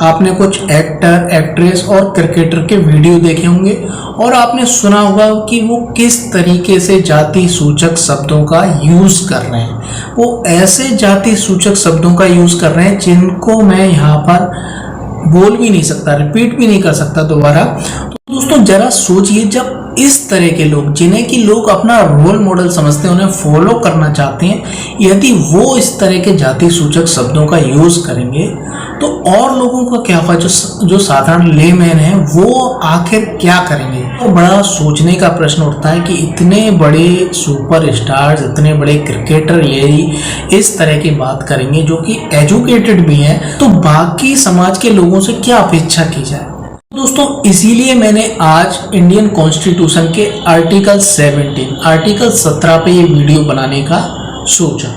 आपने कुछ actor, actress और क्रिकेटर के वीडियो देखे होंगे और आपने सुना होगा कि वो किस तरीके से जाति सूचक शब्दों का यूज़ कर रहे हैं। वो ऐसे जाति सूचक शब्दों का यूज़ कर रहे हैं जिनको मैं यहाँ पर बोल भी नहीं सकता, रिपीट भी नहीं कर सकता दोबारा। तो दोस्तों जरा सोचिए, जब इस तरह के लोग, जिन्हें कि लोग अपना रोल मॉडल समझते हैं, उन्हें फॉलो करना चाहते हैं, यदि वो इस तरह के जाति सूचक शब्दों का यूज़ करेंगे तो और लोगों का क्या होगा, जो साधारण लेमैन है वो आखिर क्या करेंगे। तो बड़ा सोचने का प्रश्न उठता है कि इतने बड़े सुपर स्टार्स, इतने बड़े क्रिकेटर यही इस तरह की बात करेंगे जो कि एजुकेटेड भी हैं, तो बाकी समाज के लोगों से क्या अपेक्षा की जाए। दोस्तों इसीलिए मैंने आज इंडियन कॉन्स्टिट्यूशन के आर्टिकल 17 पे ये वीडियो बनाने का सोचा।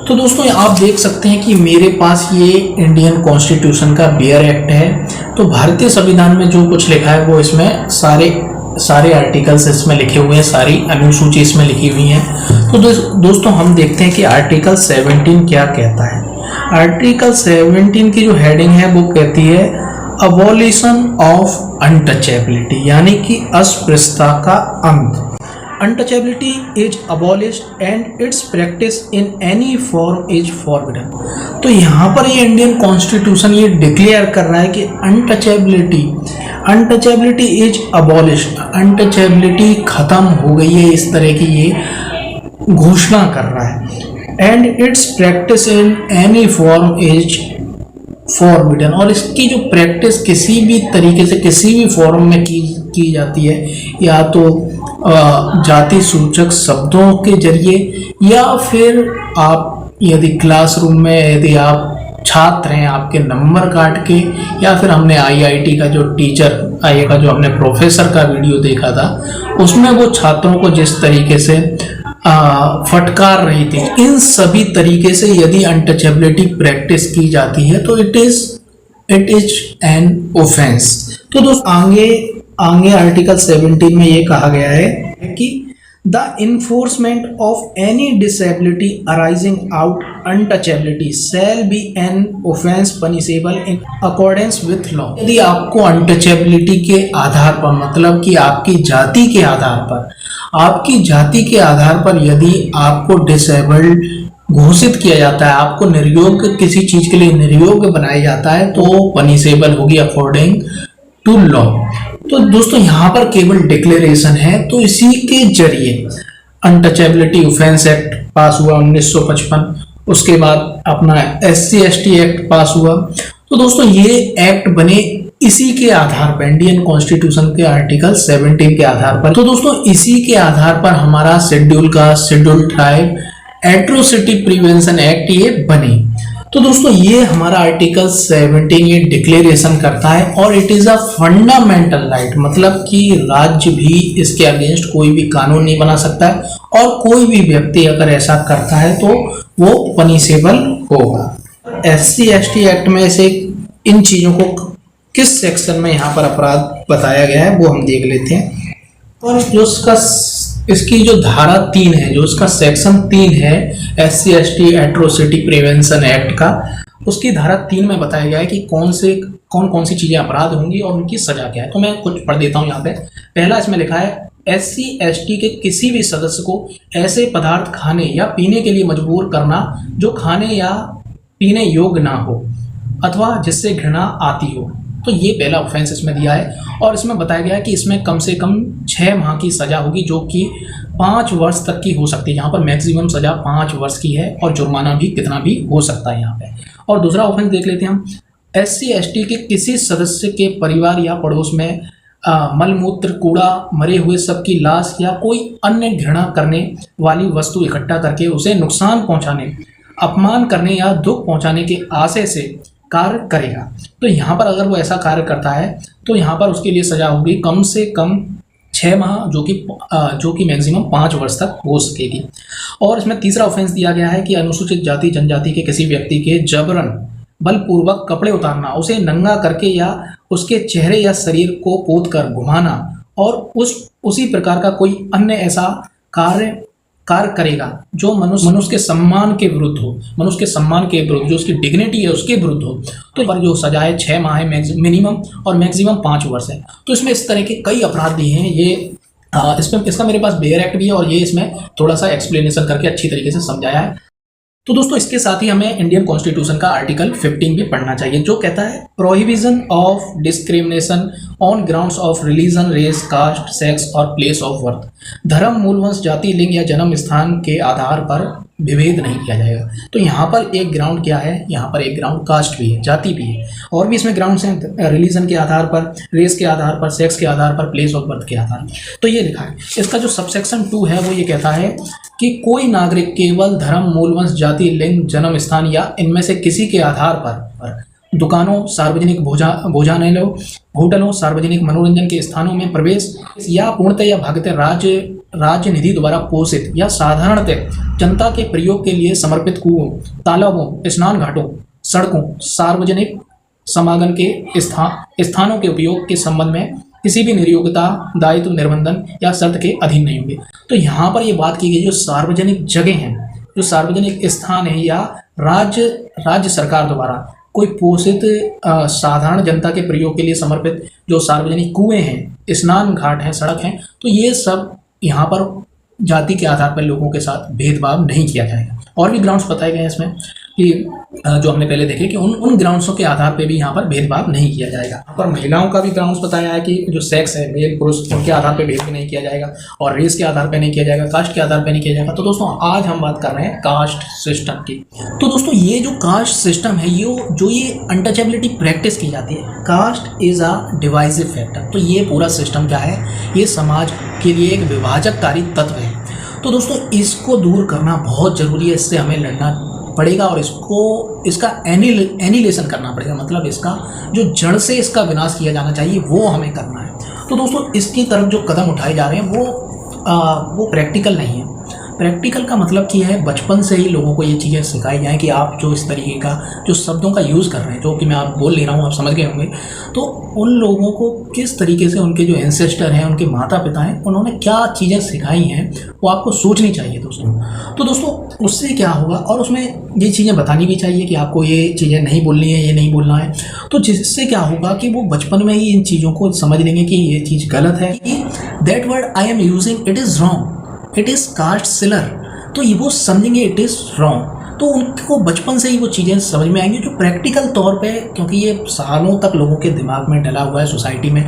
तो दोस्तों आप देख सकते हैं कि मेरे पास ये इंडियन कॉन्स्टिट्यूशन का बेयर एक्ट है। तो भारतीय संविधान में जो कुछ लिखा है वो इसमें सारे आर्टिकल्स इसमें लिखे हुए हैं, सारी अनुसूची इसमें लिखी हुई हैं। तो दोस्तों हम देखते हैं कि आर्टिकल 17 क्या कहता है। आर्टिकल 17 की जो हेडिंग है वो कहती है अबॉलिशन ऑफ अनटचेबिलिटी, यानी कि अस्पृश्यता का अंत। Untouchability is abolished and it's practice in any form is forbidden. तो यहाँ पर ये इंडियन कॉन्स्टिट्यूशन ये डिक्लेयर कर रहा है कि अनटचेबिलिटी इज अबॉलिश्ड, अनटचेबिलिटी खत्म हो गई है, इस तरह की ये घोषणा कर रहा है। And it's practice in any form is forbidden, और इसकी जो प्रैक्टिस किसी भी तरीके से किसी भी फॉर्म में की जाती है, या तो जाति सूचक शब्दों के जरिए, या फिर आप यदि क्लासरूम में यदि आप छात्र हैं, आपके नंबर काट के, या फिर हमने आईआईटी का जो टीचर का जो हमने प्रोफेसर का वीडियो देखा था उसमें वो छात्रों को जिस तरीके से फटकार रही थी, इन सभी तरीके से यदि अनटचेबिलिटी प्रैक्टिस की जाती है तो इट इज एन ऑफेंस। तो दोस्तों आगे आर्टिकल 17 में ये कहा गया है कि the enforcement of any disability arising out untouchability shall be an offence punishable in accordance with law. यदि आपको अनटचेबिलिटी के आधार पर, मतलब कि आपकी जाति के आधार पर यदि आपको डिसेबल्ड घोषित किया जाता है, आपको निर्योग्य, किसी चीज के लिए निर्योग्य बनाया जाता है, तो पनिशेबल होगी अकॉर्डिंग टू लॉ। तो दोस्तों यहाँ पर केवल डिक्लेरेशन है, तो इसी के जरिए अनटचेबिलिटी ऑफेंस एक्ट पास हुआ 1955, उसके बाद अपना SC/ST एक्ट पास हुआ। तो दोस्तों ये एक्ट बने इसी के आधार पर, इंडियन कॉन्स्टिट्यूशन के आर्टिकल 17 के आधार पर। तो दोस्तों इसी के आधार पर हमारा schedule tribe atrocity prevention act ये बने। तो दोस्तों ये हमारा आर्टिकल 17 ये डिक्लेरेशन करता है, और it is a fundamental right, मतलब कि राज्य भी इसके अगेंस्ट कोई भी कानून नहीं बना सकता है, और कोई भी व्यक्ति अगर ऐसा करता है तो वो पनिशेबल होगा। SC/ST एक्ट में से इन चीजों को किस सेक्शन में यहाँ पर अपराध बताया गया है वो हम देख लेते हैं। और जो इसकी जो धारा 3 है, जो इसका सेक्शन 3 है SC/ST एट्रोसिटी प्रिवेंशन एक्ट का, उसकी धारा 3 में बताया गया है कि कौन कौन सी चीजें अपराध होंगी और उनकी सजा क्या है। तो मैं कुछ पढ़ देता हूँ यहाँ पे। पहला इसमें लिखा है SC/ST के किसी भी सदस्य को ऐसे पदार्थ खाने या पीने के लिए मजबूर करना जो खाने या पीने योग्य ना हो अथवा जिससे घृणा आती हो। तो ये पहला ऑफेंस इसमें दिया है, और इसमें बताया गया है कि इसमें कम से कम 6 माह की सजा होगी, जो कि 5 वर्ष तक की हो सकती है। यहाँ पर मैक्सिमम सजा 5 वर्ष की है, और जुर्माना भी कितना भी हो सकता है यहाँ पे। और दूसरा ऑफेंस देख लेते हैं हम। SC/ST के किसी सदस्य के परिवार या पड़ोस में मलमूत्र, कूड़ा, मरे हुए सबकी लाश या कोई अन्य घृणा करने वाली वस्तु इकट्ठा करके उसे नुकसान पहुंचाने, अपमान करने या दुख पहुंचाने के आशय से कार्य करेगा। तो यहाँ पर अगर वो ऐसा कार्य करता है तो यहाँ पर उसके लिए सजा होगी कम से कम 6 माह, जो कि मैक्सिमम 5 वर्ष तक हो सकेगी। और इसमें तीसरा ऑफेंस दिया गया है कि अनुसूचित जाति जनजाति के किसी व्यक्ति के जबरन बलपूर्वक कपड़े उतारना, उसे नंगा करके या उसके चेहरे या शरीर को पोत कर घुमाना, और उसी प्रकार का कोई अन्य ऐसा कार्य कार्य करेगा जो मनुष्य के सम्मान के विरुद्ध हो, मनुष्य के सम्मान के विरुद्ध, जो उसकी डिग्निटी है उसके विरुद्ध हो, तो पर जो सजा है 6 माह है मिनिमम और मैक्सिमम 5 वर्ष है। तो इसमें इस तरह के कई अपराध दिए हैं। ये इसमें इसका मेरे पास बेयर एक्ट भी है और ये इसमें थोड़ा सा एक्सप्लेनेशन करके अच्छी तरीके से समझाया है। तो दोस्तों इसके साथ ही हमें इंडियन कॉन्स्टिट्यूशन का आर्टिकल 15 भी पढ़ना चाहिए, जो कहता है prohibition of discrimination on grounds of religion, race, caste, sex और प्लेस ऑफ बर्थ। धर्म, मूल वंश, जाति, लिंग या जन्म स्थान के आधार पर विभेद नहीं किया जाएगा। तो यहाँ पर एक ग्राउंड क्या है, यहाँ पर एक ग्राउंड कास्ट भी है, जाति भी है, और भी इसमें ग्राउंड्स हैं रिलीजन के आधार पर, रेस के आधार पर, सेक्स के आधार पर, प्लेस ऑफ बर्थ के आधार पर। तो ये लिखा है। इसका जो सबसेक्शन 2 है वो ये कहता है कि कोई नागरिक केवल धर्म, मूल वंश, जाति, लिंग, जन्म स्थान या इनमें से किसी के आधार पर दुकानों, सार्वजनिक भोजनालयों, होटलों, सार्वजनिक मनोरंजन के स्थानों में प्रवेश या पूर्णतः या भागतः राज्य निधि द्वारा पोषित या साधारणतः जनता के प्रयोग के लिए समर्पित कुओं, तालाबों, स्नान घाटों, सड़कों, सार्वजनिक समागम के स्थानों के उपयोग के संबंध में किसी भी निर्योग्यता, दायित्व, निर्बंधन या शर्त के अधीन नहीं होंगे। तो यहाँ पर ये बात की गई जो सार्वजनिक जगह हैं, जो सार्वजनिक स्थान है या राज्य सरकार द्वारा कोई पोषित साधारण जनता के प्रयोग के लिए समर्पित जो सार्वजनिक कुएं हैं, स्नान घाट हैं, सड़क हैं, तो ये सब यहाँ पर जाति के आधार पर लोगों के साथ भेदभाव नहीं किया जाएगा। और भी ग्राउंड्स बताए गए हैं इसमें कि जो हमने पहले देखे कि उन ग्राउंड्सों के आधार पे भी यहाँ पर भेदभाव नहीं किया जाएगा। यहाँ पर महिलाओं का भी ग्राउंड्स बताया है कि जो सेक्स है, मेल पुरुष, उनके आधार पे भेद भी नहीं किया जाएगा और रेस के आधार पे नहीं किया जाएगा, कास्ट के आधार पे नहीं किया जाएगा। तो दोस्तों आज हम बात कर रहे हैं कास्ट सिस्टम की। तो दोस्तों ये जो कास्ट सिस्टम है, ये अनटचेबिलिटी प्रैक्टिस की जाती है, caste is a divisive factor. तो ये पूरा सिस्टम क्या है, ये समाज के लिए एक विभाजककारी तत्व है। तो दोस्तों इसको दूर करना बहुत ज़रूरी है, इससे हमें लड़ना पड़ेगा और इसका एनिलेशन करना पड़ेगा, मतलब इसका जो जड़ से इसका विनाश किया जाना चाहिए वो हमें करना है। तो दोस्तों इसकी तरफ जो कदम उठाए जा रहे हैं वो प्रैक्टिकल नहीं है। प्रैक्टिकल का मतलब कि है बचपन से ही लोगों को ये चीज़ें सिखाई जाएँ कि आप जो इस तरीके का जो शब्दों का यूज़ कर रहे हैं, जो कि मैं आप बोल ले रहा हूँ, आप समझ गए होंगे, तो उन लोगों को किस तरीके से उनके जो एंसेस्टर हैं, उनके माता पिता हैं, उन्होंने क्या चीज़ें सिखाई हैं वो आपको सोचनी चाहिए दोस्तों। तो दोस्तों उससे क्या होगा, और उसमें ये चीज़ें बतानी भी चाहिए कि आपको ये चीज़ें नहीं बोलनी है, ये नहीं बोलना है। तो जिससे क्या होगा कि वो बचपन में ही इन चीज़ों को समझ लेंगे कि ये चीज़ गलत है, कि that word I am using it is wrong, it is caste cellar. तो ये वो समझेंगे इट इज़ रॉन्ग, तो उनको बचपन से ही वो चीज़ें समझ में आएंगी। जो प्रैक्टिकल तौर पे, क्योंकि ये सालों तक लोगों के दिमाग में डला हुआ है, सोसाइटी में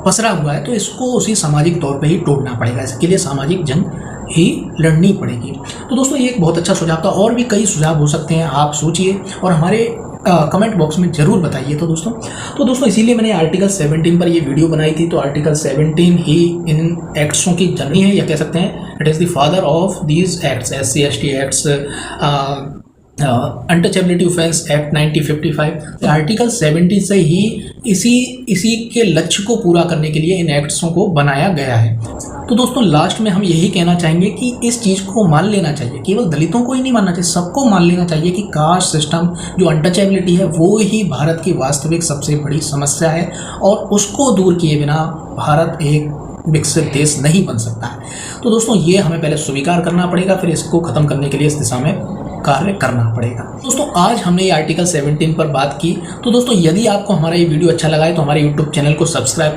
पसरा हुआ है, तो इसको उसी सामाजिक तौर पे ही तोड़ना पड़ेगा। इसके लिए सामाजिक जंग ही लड़नी पड़ेगी। तो दोस्तों ये एक बहुत अच्छा सुझाव था, और भी कई सुझाव हो सकते हैं, आप सोचिए और हमारे कमेंट बॉक्स में ज़रूर बताइए। तो दोस्तों इसीलिए मैंने आर्टिकल 17 पर ये वीडियो बनाई थी। तो आर्टिकल 17 ही इन एक्ट्सों की जननी है, या कह सकते हैं it is the father of these acts, SC ST acts, untouchability offence act 1955। Article 17 से ही इसी के लक्ष्य को पूरा करने के लिए इन एक्ट्सों को बनाया गया है। तो दोस्तों लास्ट में हम यही कहना चाहेंगे कि इस चीज़ को मान लेना चाहिए, केवल दलितों को ही नहीं मानना चाहिए, सबको मान लेना चाहिए कि कास्ट सिस्टम जो अनटचेबिलिटी है वो ही भारत की वास्तविक सबसे बड़ी समस्या है, और उसको दूर किए बिना भारत एक विकसित देश नहीं बन सकता है। तो दोस्तों ये हमें पहले स्वीकार करना पड़ेगा, फिर इसको ख़त्म करने के लिए इस दिशा में कार्य करना पड़ेगा। दोस्तों आज हमने ये आर्टिकल 17 पर बात की। तो दोस्तों यदि आपको हमारा ये वीडियो अच्छा लगा है तो हमारे YouTube चैनल को सब्सक्राइब कर